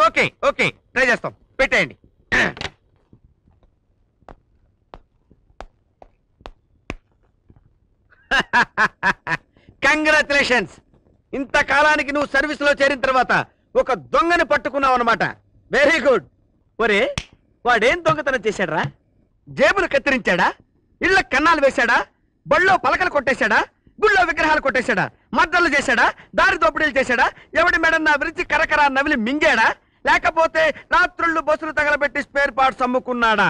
Okay okay try చేస్తాం పెట్టేయండి. Congratulations. ఇంతకాలానికి నువ్వు సర్వీస్ లో చేరిన తర్వాత ఒక దొంగని పట్టుకున్నావు అనమాట. Very good. ఒరే వాడేం దొంగతనం చేశాడరా? జేబులు కత్తిరించాడా? ఇళ్ల కన్నాలు వేశాడా? బళ్ళో పలకలు కొట్టేశాడా? గుళ్ళో విగ్రహాలు కొట్టేశాడా? మద్దలు చేశాడా? దారి దోపిడీలు చేశాడా? ఎవడి మెడన్నా విరిచి కరకరా నవిలి మింగాడా? లేకపోతే రాత్రుళ్ళు బస్సులు తగలబెట్టి స్పేర్ పార్ట్స్ అమ్ముకున్నాడా?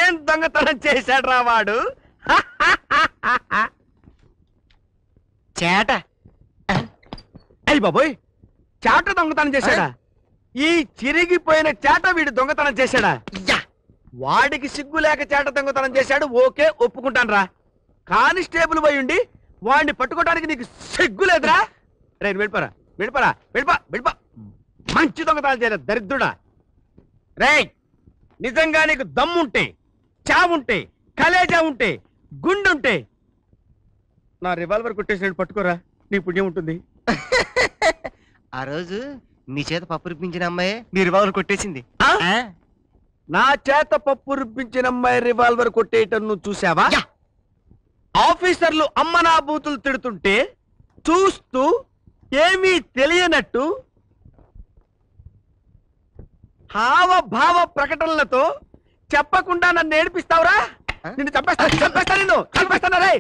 ఏం దొంగతనం చేశాడ్రా వాడు? చేట. అయ్యి బాబోయ్, చేట దొంగతనం చేశాడా? ఈ చిరిగిపోయిన చేట వీడు దొంగతనం చేశాడా? వాడికి సిగ్గు లేక చేట దొంగతనం చేశాడు. ఓకే ఒప్పుకుంటాను రా. కానిస్టేబుల్ పోయిండి వాడిని పట్టుకోవడానికి నీకు సిగ్గు లేదురా? రైట్ వెళ్ళిపోరా వెళ్ళిపోరా వెళ్ళిపో వెళ్ళిపో. మంచి దొంగతనం చేయలేదు దరిద్రుడా. రేయ్ నిజంగా నీకు దమ్ముంటే, చావుంటే, కలేజా ఉంటే, గుండుంటే నా రివాల్వర్ కొట్టేసినట్టు పట్టుకోరా, నీ పుణ్యం ఉంటుంది. ఆ రోజు నీ చేత పప్పు రుబ్బించిన అమ్మాయి నీ రివాల్వర్ కొట్టేసింది. నా చేత పప్పు రుబ్బించిన అమ్మాయి రివాల్వర్ కొట్టేయటం నువ్వు చూసావా? ఆఫీసర్లు అమ్మనా బూతులు తిడుతుంటే చూస్తూ ఏమీ తెలియనట్టు హావభావ ప్రకటనలతో చెప్పకుండా నన్ను ఏడిపిస్తావురా? నిన్ను చంపేస్తా నిన్ను చంపేస్తానా రే?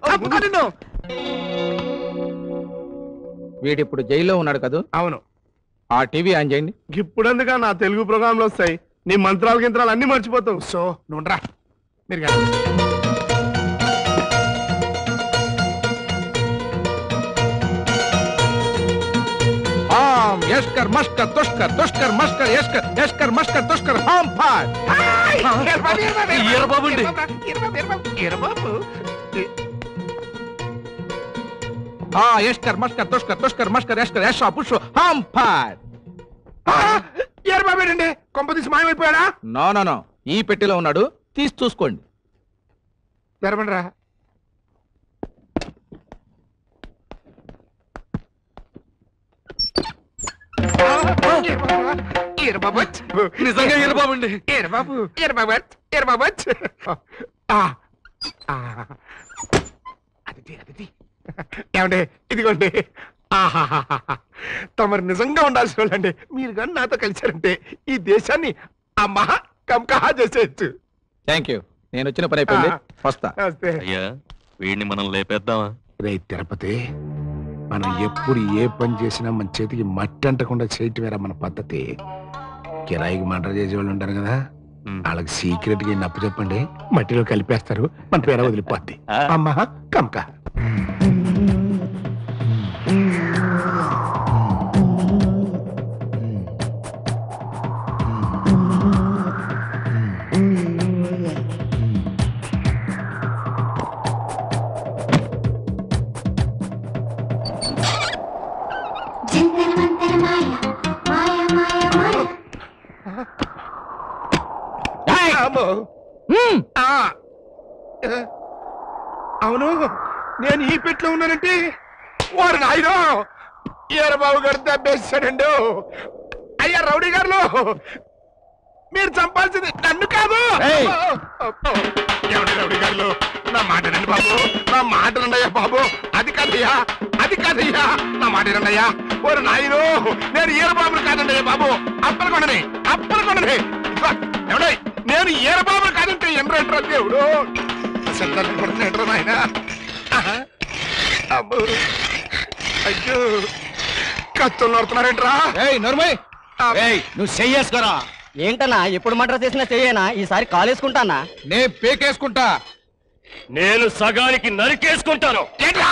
చంపుతా నిన్ను. వీడిప్పుడు జైల్లో ఉన్నాడు కదా? అవును. ఆ టీవీ ఆన్ చేయండి. ఇప్పుడు అందుగా నా తెలుగు ప్రోగ్రాంలు వస్తాయి. నీ మంత్రాలు గింత్రాలు అన్ని మర్చిపోతావు. సో నువ్వు రా మీరు. యష్కర్ మష్కర్ తుష్కర్ తుష్కర్ మష్కర్ యష్కర్ యష్కర్ మష్కర్ తుష్కర్ హాం ఫాట్. ఈరబాబు అండి. యష్కర్ మష్కర్ తుష్కర్ తుష్కర్ మష్కర్ యష్కర్ యషా పుషు హాం ఫాట్. ఈరబాబేనండి. కొంప తీసి మాయమైపోయాడా? నో నో నో, ఈ పెట్టెలో ఉన్నాడు, తీసి చూసుకోండి. తెరవండి రా. నిజంగా ఈరబాబు అండి. ఏమండి ఇదిగోండి. తమరు నిజంగా ఉండాల్సిన వాళ్ళండి. మీరు కానీ నాతో కలిశారంటే ఈ దేశాన్ని అమ్మా కంకహా చేసేయచ్చు. థ్యాంక్ యూ, నేను వచ్చిన పని అయిపోయింది, వస్తా. అయ్యా వీడిని మనం లేపేద్దామా? రే తిరుపతి, మనం ఎప్పుడు ఏ పని చేసినా మన చేతికి మట్టి అంటకుండా చేయటమేరా మన పద్ధతి. కిరాయికి మర్డర్ చేసేవాళ్ళు ఉంటారు కదా, వాళ్ళకి సీక్రెట్ గా నప్పు చెప్పండి, మట్టిలో కలిపేస్తారు, మన పేర వదిలిపోద్ది. అమ్మా కంక. అవును, నేను ఈ పెట్లో ఉన్నానంటే వారు నాయనో ఈరబాబు గారు దెబ్బేశాడండు. అయ్యా రౌడీ గారు, మీరు చంపాల్సింది నన్ను కాదు. ఎవరి రౌడీ గారు, నా మాట రండి బాబు, నా మాట రండయ్యా బాబు. అది కాదయ్యా, అది కాదయ్యా, నా మాట రండయ్యా. ఓరు నాయనో, నేను ఈరబాబుని కాదండయ్యా బాబు. అప్పలకొండని అప్పలకొండని. ఎవడై నేను ఈరబాబు కాదంటే ఎండ్రా దేవుడు. కొడుతున్నాడు నాయన. అబ్బో అయ్యో, కత్తులు నడుతున్నారేంట్రా? నువ్వు చెయ్యేసుకోరా. ఏంటన్నా ఎప్పుడు మర్డర్ చేసినా చెయ్యేనా? ఈసారి కాలేసుకుంటానా? నేను పేకేసుకుంటా. నేను సగానికి నరికేసుకుంటాను. ఏంట్రా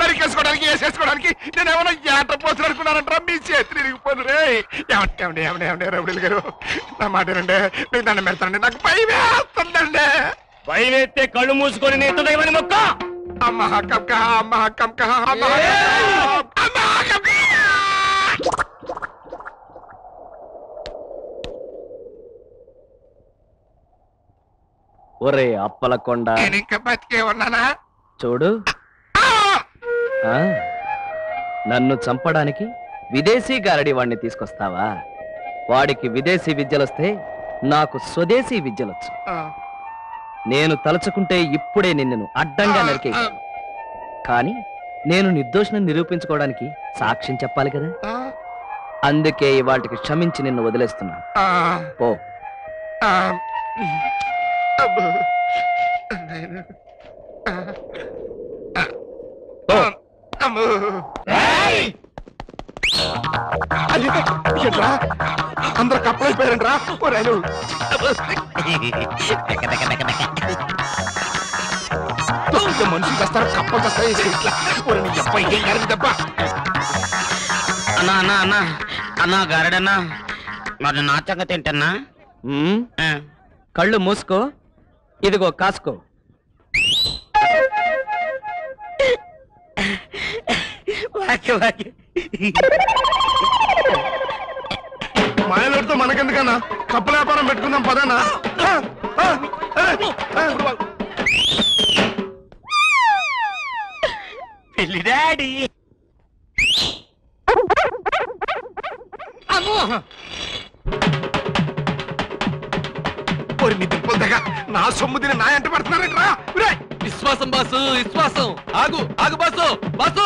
నరికేసుకోవడానికి, వేసేసుకోవడానికి? నేను ఏమన్నా ఏట పోతులు అనుకున్నానంటారా? మీ చేతులు ఇరిగిపోను రే. ఏమండి రౌడీలు గారు, నా మాట రండి, మీకు దండం పెడతానండి, నాకు భయం వేస్తుందండి. భయం ఎత్తే కళ్ళు మూసుకొని నీతమని మొక్క. అమ్మా కంక, అమ్మా కంక, అమ్మా కంక. ఒరే అప్పలకొండ, నేను ఇంకా బతికే ఉన్నానా? చూడు, నన్ను చంపడానికి విదేశీ గారడి వాడిని తీసుకొస్తావా? వాడికి విదేశీ విద్యలొస్తే నాకు స్వదేశీ విద్యలొచ్చు. నేను తలుచుకుంటే ఇప్పుడే నిన్ను అడ్డంగా నరికే, కానీ నేను నిర్దోషిని నిరూపించుకోవడానికి సాక్ష్యం చెప్పాలి కదా. అందుకే ఇవాటికి క్షమించి నిన్ను వదిలేస్తున్నా. ఓ అందరు కప్పలైపోయారంట్రా. మనుషులు చేస్తారు, కప్పలు చేస్తాయి. ఏం కాదు తప్ప. అన్నా అన్నా అన్నా అన్నా గారడన్నా, మరి నా సంగతి ఏంటన్నా? కళ్ళు మూసుకో, ఇదిగో కాసుకో. మాయలోడితో మనకెందుకన్నా, కప్పల వ్యాపారం పెట్టుకుందాం పదన్నా. పెళ్లి డాడీ. మీ దింపుల దగ్గర నా సొమ్ము తిని నా ఎంట పడుతున్నారంటరా. విశ్వాసం బాసు, విశ్వాసం. ఆగు ఆగు బాసు, బాసు.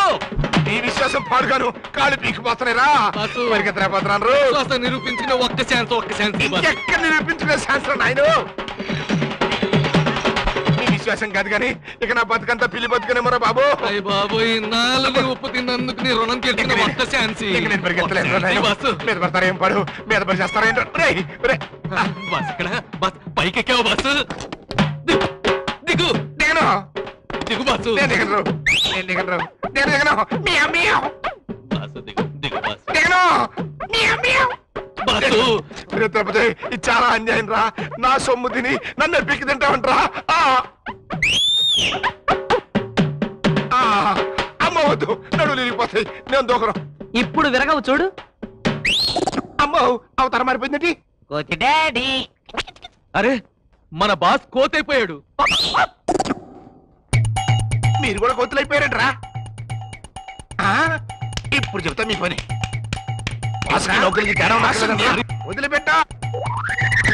నీ విశ్వాసం పాడుగాను, కాళ్ళు పీకిపోతున్నారా. బాసు, పరిగెత్తలేకపోతున్నాను. విశ్వాసం నిరూపించిన ఒక్క ఛాన్స్, ఒక్క ఛాన్స్. ఎక్కడ నిరూపించుకునే శాస్త్రం నాయన. నీ విశ్వాసం కాదు కానీ ఇక నా బతుకంతా పిల్లి బతుకునేమరా బాబు. అయ్య బాబోయ్, నాలుగు ఉప్పు తిన్నందుకు నీ రుణం తీర్చిన ఒక్క ఛాన్స్. నేను పరిగెత్తలేదు. బాసు మీద పడతారా ఏం పాడు, మీద పడి చేస్తారా ఏంటో. బస్ ఇక్కడ, బస్ పైకి ఎక్కావు బాసు. దిగు దిగను, దిగు బాసు. నేను దిగను, నేను దిగను, నేను దిగను. మియావ్ మియావ్. బాసు దిగు, దిగు బాసు. దిగను, మియావ్ మియావ్. బాసు తిరుపతి, ఇది చాలా అన్యాయం రా. నా సొమ్ము తిని నన్ను పిక్కి తింటామంటరా. అమ్మ వద్దు, నడువులు విరిగిపోతాయి, నేను దూకను. ఇప్పుడు విరగవు చూడు. అమ్మో, అవతారం మారిపోయిందండి. కోతి డాడీ. అరే, మన బాస్ కోతైపోయాడు. మీరు కూడా కోతులైపోయారంటరా. ఇప్పుడు చెప్తా మీ పని. వదిలిపెట్టా.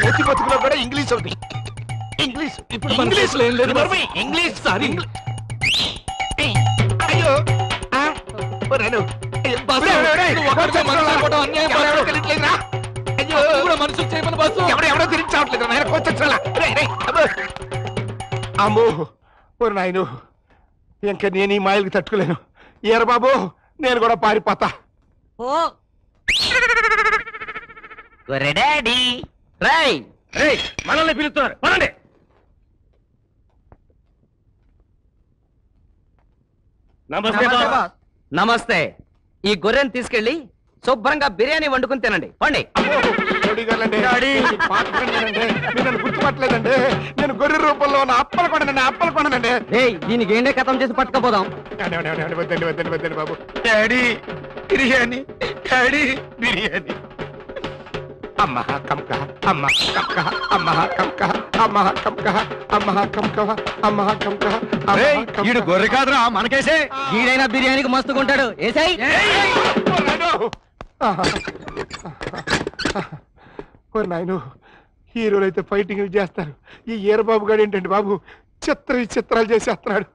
కోతి బతుకులో కూడా ఇంగ్లీష్ అవుతుంది. ఇంగ్లీష్ ఇప్పుడు మన చేతిలో ఏం లేదు బాసు. English sorry. అయ్యో బాసు, నువ్వు ఒక్కడిగా మనిషి అయిపోవడం అన్యాయం బాసు. అయ్యో నువ్వు కూడా మనుషులు చేయమని బాసు. ఎవడో తిరిగి చావట్లేదు నాయన. కోచొచ్చాలా. అమ్మో ఓ నాయను, ఇంకా నేను ఈ మాయలకి తట్టుకోలేను. ఏర బాబు, నేను కూడా పారిపోతా. ఒరే డాడీ. రేయ్, మనల్ని పిలుస్తున్నారు, పదండి. నమస్తే బాస్. నమస్తే. ఈ గొర్రెని తీసుకెళ్ళి శుభ్రంగా బిర్యానీ వండుకుని తినండి. పండి. నన్ను గుర్తుపట్టలేదండి. నేను గొర్రె రూపంలో ఉన్న అప్పలు కొననండి, అప్పలు కొననండి. దీనికి ఏండే కథం చేసి పట్టుకపోదాం. వద్దండి వద్దండి వద్దండి బాబు. Daddy biryani, daddy biryani. అమ్మ కంక, అమ్మ కంక, అమ్మ కంక, అమ్మ కంక, అమ్మ కంక, అమ్మ కంక. ఈడు గొర్రె కాదురా, మనకేసే. ఈడైనా బిర్యానీకి మస్తుకుంటాడు. ఏసై. నాయను, హీరోలు అయితే ఫైటింగ్ చేస్తారు. ఈ ఈరబాబు గారు ఏంటండి బాబు, చిత్రాలు చేసేస్తున్నాడు.